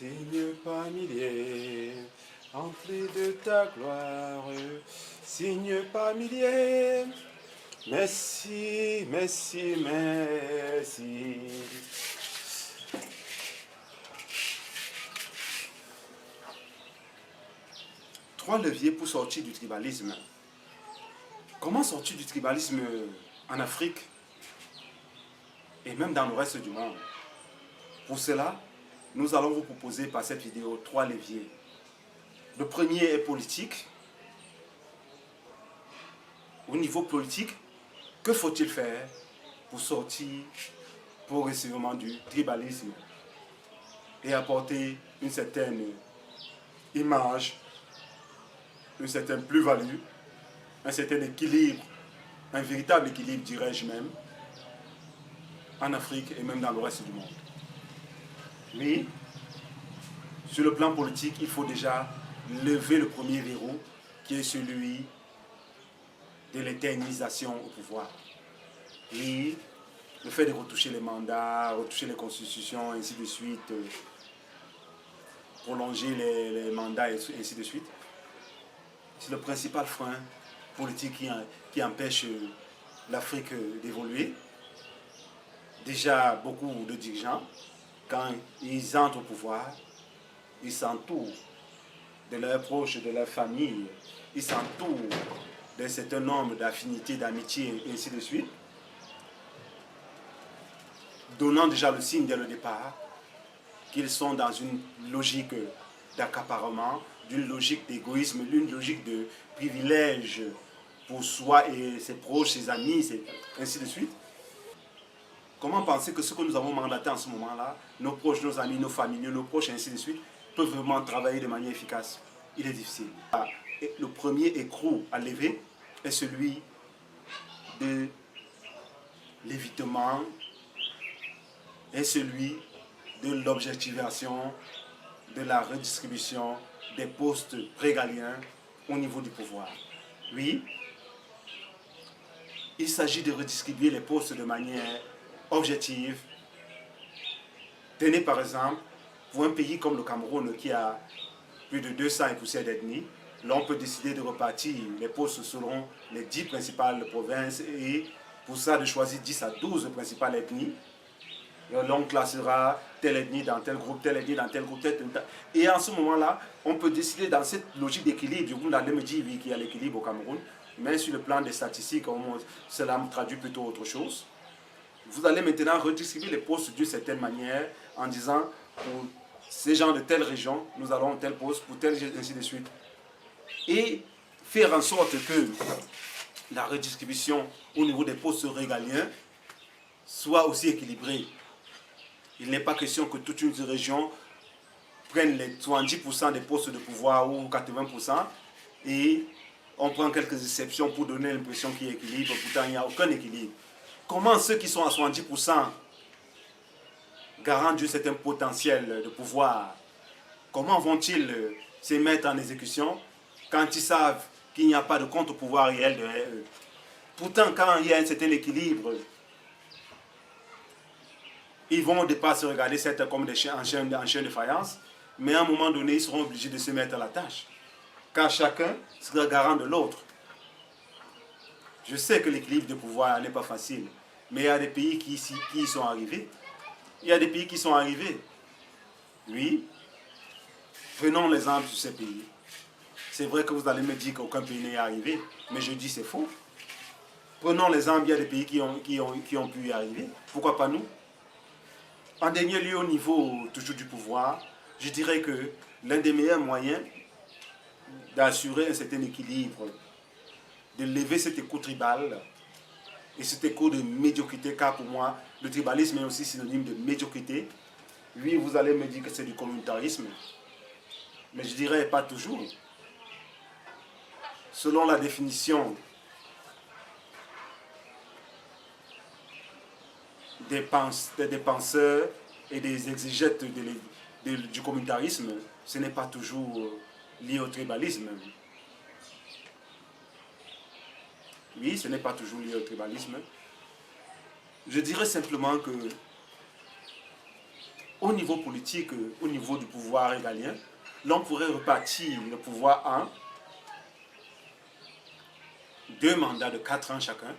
Signe par milliers, entrée de ta gloire, signe par milliers. Merci, merci, merci. Trois leviers pour sortir du tribalisme. Comment sortir du tribalisme en Afrique et même dans le reste du monde? Pour cela, nous allons vous proposer par cette vidéo trois leviers. Le premier est politique. Au niveau politique, que faut-il faire pour sortir progressivement du tribalisme et apporter une certaine image, une certaine plus-value, un certain équilibre, un véritable équilibre, dirais-je même, en Afrique et même dans le reste du monde. Mais, sur le plan politique, il faut déjà lever le premier verrou, qui est celui de l'éternisation au pouvoir. Et le fait de retoucher les mandats, retoucher les constitutions, ainsi de suite, prolonger les mandats, et ainsi de suite, c'est le principal frein politique qui empêche l'Afrique d'évoluer. Déjà, beaucoup de dirigeants, quand ils entrent au pouvoir, ils s'entourent de leurs proches, de leur famille, ils s'entourent d'un certain nombre d'affinités, d'amitiés, et ainsi de suite, donnant déjà le signe dès le départ qu'ils sont dans une logique d'accaparement, d'une logique d'égoïsme, d'une logique de privilège pour soi et ses proches, ses amis, ainsi de suite. Comment penser que ce que nous avons mandaté en ce moment-là, nos proches, nos amis, nos familles, nos proches, ainsi de suite, peuvent vraiment travailler de manière efficace? Il est difficile. Le premier écrou à lever est celui de l'évitement, est celui de l'objectivation, de la redistribution des postes régaliens au niveau du pouvoir. Oui, il s'agit de redistribuer les postes de manière objective. Tenez par exemple, pour un pays comme le Cameroun qui a plus de 200 et poussières d'ethnies, là on peut décider de repartir les postes selon les 10 principales provinces et pour ça de choisir 10 à 12 principales ethnies. Là on classera telle ethnie dans tel groupe, telle ethnie dans tel groupe, et en ce moment-là, on peut décider dans cette logique d'équilibre, vous allez me dire qu'il y a l'équilibre au Cameroun, mais sur le plan des statistiques, cela me traduit plutôt autre chose. Vous allez maintenant redistribuer les postes d'une certaine manière en disant pour ces gens de telle région, nous allons tel poste, pour tel, ainsi de suite. Et faire en sorte que la redistribution au niveau des postes régaliens soit aussi équilibrée. Il n'est pas question que toute une région prenne les 70% des postes de pouvoir ou 80% et on prend quelques exceptions pour donner l'impression qu'il y a équilibre, pourtant il n'y a aucun équilibre. Comment ceux qui sont à 70% garants d'un certain potentiel de pouvoir, comment vont-ils se mettre en exécution quand ils savent qu'il n'y a pas de contre-pouvoir réel derrière eux? Pourtant, quand il y a un certain équilibre, ils vont au départ se regarder certains comme des chiens, en chien de faïence, mais à un moment donné, ils seront obligés de se mettre à la tâche, car chacun sera garant de l'autre. Je sais que l'équilibre de pouvoir n'est pas facile, mais il y a des pays qui y sont arrivés. Il y a des pays qui sont arrivés. Oui, prenons l'exemple de ces pays. C'est vrai que vous allez me dire qu'aucun pays n'est arrivé, mais je dis c'est faux. Prenons l'exemple, il y a des pays qui ont pu y arriver. Pourquoi pas nous? En dernier lieu, au niveau toujours du pouvoir, je dirais que l'un des meilleurs moyens d'assurer un certain équilibre, de lever cet écho tribal et cet écho de médiocrité, car pour moi, le tribalisme est aussi synonyme de médiocrité. Oui, vous allez me dire que c'est du communautarisme, mais je dirais pas toujours. Selon la définition des penseurs et des exégètes du communautarisme, ce n'est pas toujours lié au tribalisme. Oui, ce n'est pas toujours lié au tribalisme. Je dirais simplement que au niveau politique, au niveau du pouvoir régalien, l'on pourrait repartir le pouvoir en 2 mandats de 4 ans chacun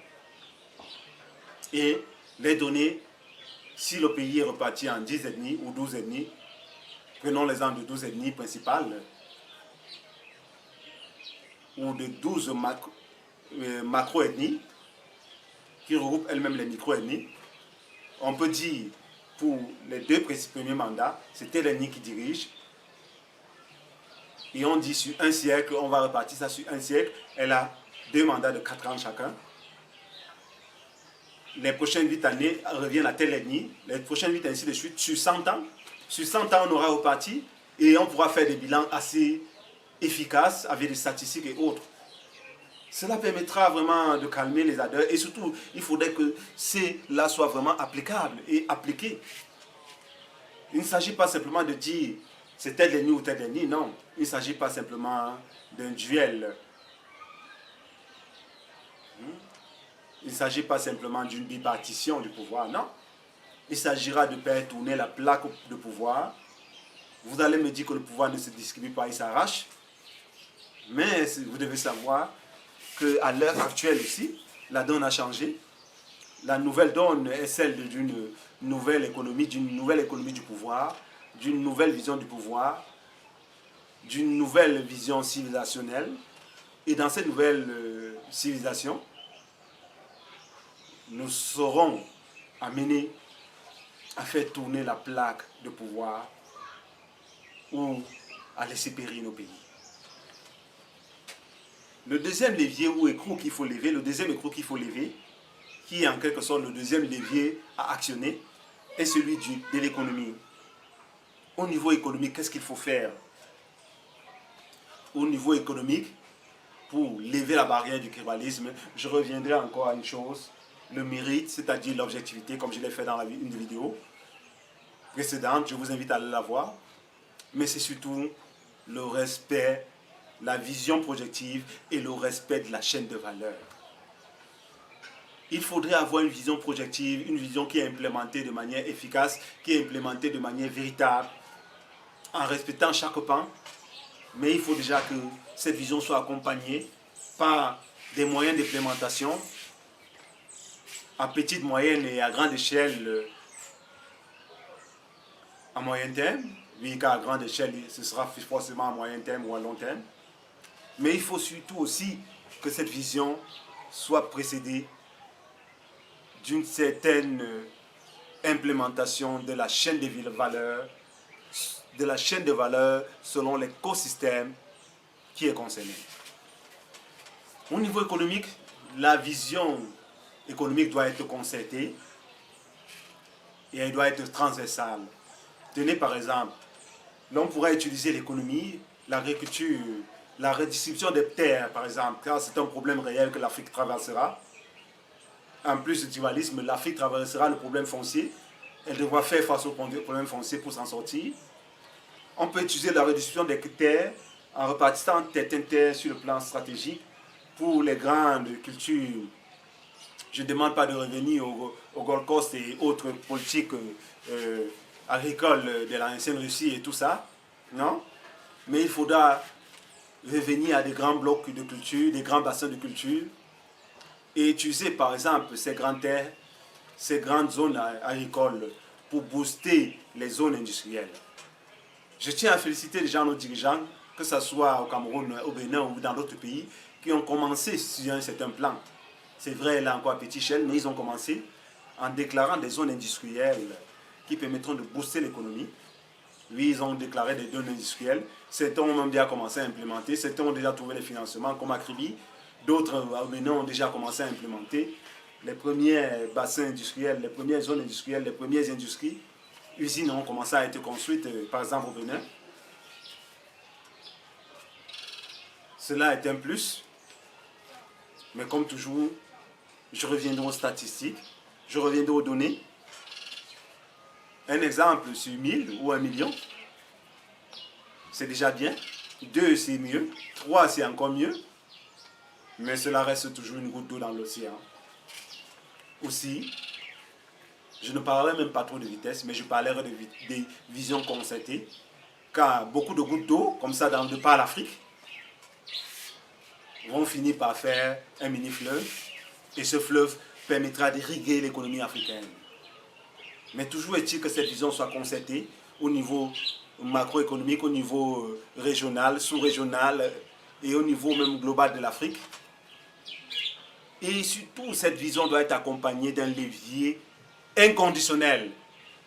et les donner, si le pays est reparti en 10 ethnies ou 12 ethnies, prenons l'exemple de 12 ethnies principales ou de 12 macro-ethnies qui regroupent elles-mêmes les micro-ethnies. On peut dire pour les 2 premiers mandats, c'est telle ethnie qui dirige. Et on dit sur un siècle, on va repartir ça sur un siècle. Elle a 2 mandats de 4 ans chacun. Les prochaines 8 années reviennent à telle ethnie. Les prochaines 8 ainsi de suite. Sur 100 ans, on aura reparti et on pourra faire des bilans assez efficaces avec des statistiques et autres. Cela permettra vraiment de calmer les ardeurs et surtout, il faudrait que cela soit vraiment applicable et appliqué. Il ne s'agit pas simplement de dire c'est telle ethnie ou telle ethnie, non. Il ne s'agit pas simplement d'un duel. Il ne s'agit pas simplement d'une bipartition du pouvoir, non. Il s'agira de faire tourner la plaque de pouvoir. Vous allez me dire que le pouvoir ne se distribue pas, il s'arrache. Mais vous devez savoir qu'à l'heure actuelle aussi, la donne a changé. La nouvelle donne est celle d'une nouvelle économie du pouvoir, d'une nouvelle vision du pouvoir, d'une nouvelle vision civilisationnelle. Et dans cette nouvelle civilisation, nous serons amenés à faire tourner la plaque de pouvoir ou à laisser périr nos pays. Le deuxième levier ou écrou qu'il faut lever, qui est en quelque sorte le deuxième levier à actionner, est celui de l'économie. Au niveau économique, qu'est-ce qu'il faut faire? Au niveau économique, pour lever la barrière du tribalisme, je reviendrai encore à une chose, le mérite, c'est-à-dire l'objectivité, comme je l'ai fait dans une vidéo précédente, je vous invite à aller la voir, mais c'est surtout le respect, la vision projective et le respect de la chaîne de valeur. Il faudrait avoir une vision projective, une vision qui est implémentée de manière efficace, qui est implémentée de manière véritable, en respectant chaque pan, mais il faut déjà que cette vision soit accompagnée par des moyens d'implémentation à petite, moyenne et à grande échelle à moyen terme. Oui, car à grande échelle, ce sera forcément à moyen terme ou à long terme. Mais il faut surtout aussi que cette vision soit précédée d'une certaine implémentation de la chaîne de valeur, selon l'écosystème qui est concerné. Au niveau économique, la vision économique doit être concertée et elle doit être transversale. Tenez par exemple, l'on pourrait utiliser l'économie, l'agriculture, la redistribution des terres par exemple, car c'est un problème réel que l'Afrique traversera. En plus du tribalisme, l'Afrique traversera le problème foncier. Elle devra faire face au problème foncier pour s'en sortir. On peut utiliser la redistribution des terres en repartissant certaines terres sur le plan stratégique pour les grandes cultures. Je ne demande pas de revenir au Gold Coast et autres politiques agricoles de l'ancienne Russie et tout ça, non? Mais il faudra revenir à des grands blocs de culture, des grands bassins de culture, et utiliser par exemple ces grandes terres, ces grandes zones agricoles pour booster les zones industrielles. Je tiens à féliciter déjà nos dirigeants, que ce soit au Cameroun, au Bénin ou dans d'autres pays, qui ont commencé sur un certain plan. C'est vrai, là encore à petite échelle, mais ils ont commencé en déclarant des zones industrielles qui permettront de booster l'économie. Oui, ils ont déclaré des zones industrielles. Certains ont même déjà commencé à implémenter. Certains ont déjà trouvé les financements, comme à Kribi. D'autres, maintenant, ont déjà commencé à implémenter les premiers bassins industriels, les premières zones industrielles, les premières industries. Usines ont commencé à être construites, par exemple au Bénin. Cela est un plus. Mais comme toujours, je reviendrai aux statistiques, je reviendrai aux données. Un exemple sur 1000 ou 1 million, c'est déjà bien. 2, c'est mieux. 3, c'est encore mieux. Mais cela reste toujours une goutte d'eau dans l'océan. Aussi, Je ne parlerai même pas trop de vitesse, mais je parlerai des visions concertées. Car beaucoup de gouttes d'eau, comme ça, de par l'Afrique, vont finir par faire un mini-fleuve. Et ce fleuve permettra d'irriguer l'économie africaine. Mais toujours est-il que cette vision soit concertée au niveau macroéconomique, au niveau régional, sous-régional et au niveau même global de l'Afrique. Et surtout, cette vision doit être accompagnée d'un levier inconditionnel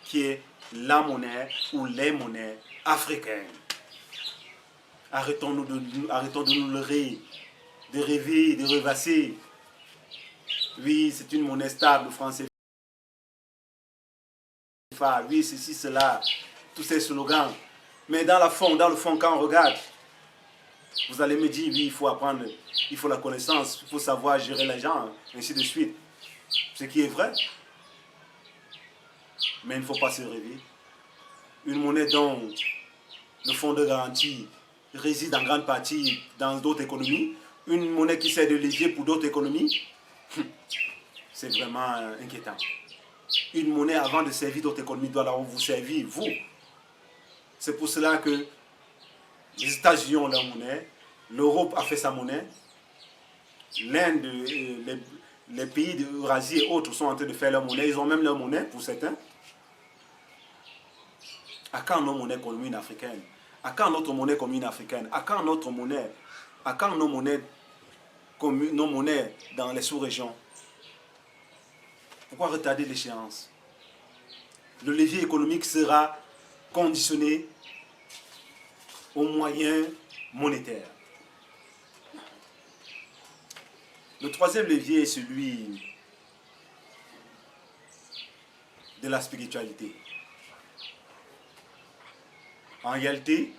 qui est la monnaie ou les monnaies africaines. Arrêtons de nous leurrer, de rêver, de rêvasser. Oui, c'est une monnaie stable, français. Oui, ceci, cela, tous ces slogans. Mais dans le fond, quand on regarde, vous allez me dire, oui, il faut apprendre, il faut la connaissance, il faut savoir gérer les gens, ainsi de suite. Ce qui est vrai. Mais il ne faut pas se rêver. Une monnaie dont le fonds de garantie réside en grande partie dans d'autres économies, une monnaie qui sert de levier pour d'autres économies, c'est vraiment inquiétant. Une monnaie, avant de servir d'autres économies, doit vous servir, vous. C'est pour cela que les États-Unis ont leur monnaie, l'Europe a fait sa monnaie, l'Inde, les pays d'Eurasie et autres sont en train de faire leur monnaie, ils ont même leur monnaie pour certains. À quand nos monnaies communes africaines? À quand notre monnaie commune africaine? À quand notre monnaie? À quand nos monnaies dans les sous-régions? Pourquoi retarder l'échéance? Le levier économique sera conditionné aux moyens monétaires. Le troisième levier est celui de la spiritualité. En réalité,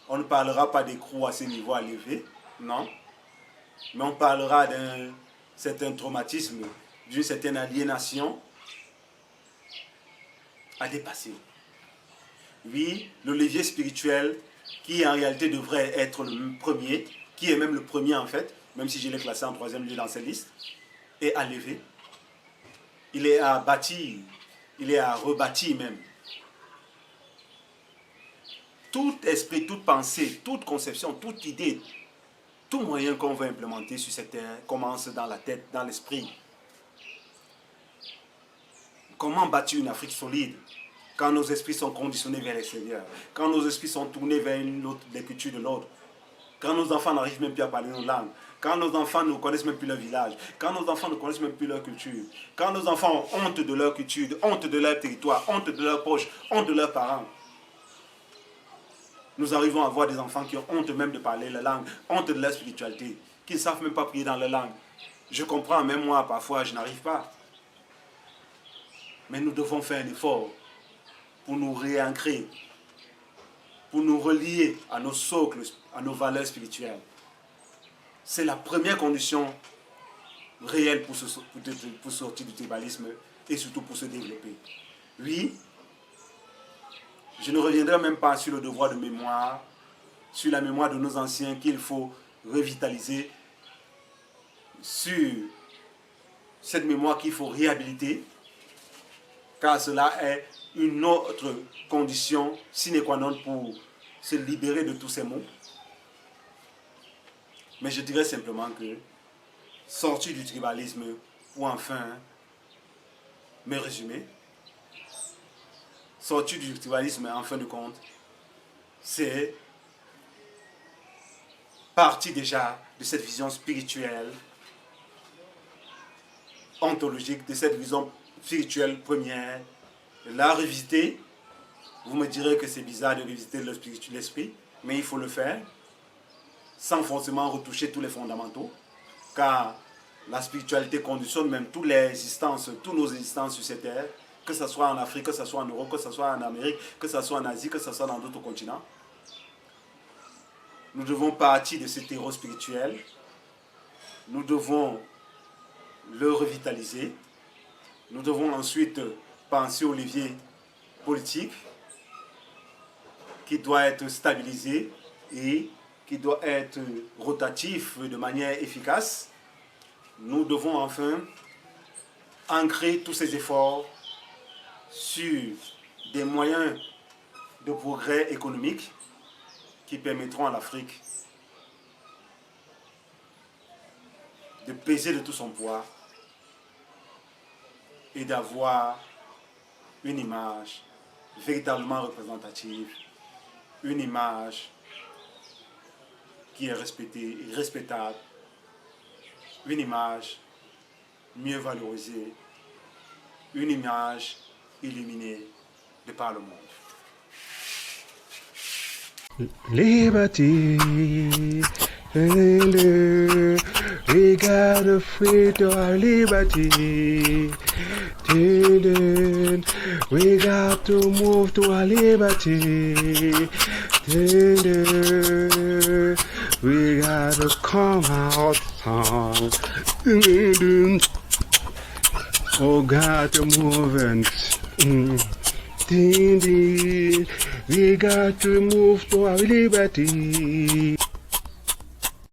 on ne parlera pas des croix à ces niveaux élevés, non, mais on parlera d'un certain traumatisme, d'une certaine aliénation à dépasser. Oui, le levier spirituel, qui en réalité devrait être le premier, qui est même le premier en fait, même si je l'ai classé en troisième lieu dans cette liste, est à lever. Il est à bâtir, il est à rebâtir même. Tout esprit, toute pensée, toute conception, toute idée, tout moyen qu'on veut implémenter sur cette terre commence dans la tête, dans l'esprit. Comment bâtir une Afrique solide quand nos esprits sont conditionnés vers l'extérieur, quand nos esprits sont tournés vers les cultures de l'autre, quand nos enfants n'arrivent même plus à parler nos langues, quand nos enfants ne connaissent même plus leur village, quand nos enfants ne connaissent même plus leur culture, quand nos enfants ont honte de leur culture, honte de leur territoire, honte de leurs proches, honte de leurs parents. Nous arrivons à voir des enfants qui ont honte même de parler la langue, honte de leur spiritualité, qui ne savent même pas prier dans leur langue. Je comprends, même moi, parfois, je n'arrive pas. Mais nous devons faire un effort pour nous réancrer, pour nous relier à nos socles, à nos valeurs spirituelles. C'est la première condition réelle pour sortir du tribalisme et surtout pour se développer. Oui, je ne reviendrai même pas sur le devoir de mémoire, sur la mémoire de nos anciens qu'il faut revitaliser, sur cette mémoire qu'il faut réhabiliter, car cela est une autre condition sine qua non pour se libérer de tous ces maux. Mais je dirais simplement que sortir du tribalisme, pour enfin me résumer, sortir du tribalisme en fin de compte, c'est partir déjà de cette vision spirituelle, ontologique, de cette vision spirituelle première, la revisiter. Vous me direz que c'est bizarre de revisiter l'esprit, mais il faut le faire sans forcément retoucher tous les fondamentaux, car la spiritualité conditionne même toutes les existences, toutes nos existences sur cette terre, que ce soit en Afrique, que ce soit en Europe, que ce soit en Amérique, que ce soit en Asie, que ce soit dans d'autres continents. Nous devons partir de ce terreau spirituel, nous devons le revitaliser, nous devons ensuite penser au levier politique qui doit être stabilisé et qui doit être rotatif de manière efficace. Nous devons enfin ancrer tous ces efforts sur des moyens de progrès économique qui permettront à l'Afrique de peser de tout son poids et d'avoir une image véritablement représentative, une image qui est respectée et respectable, une image mieux valorisée, une image illuminée de par le monde. Liberty, we gotta free to our liberty. We got to move to our liberty. We gotta come out. Oh, got to move and. We got to move to our liberty.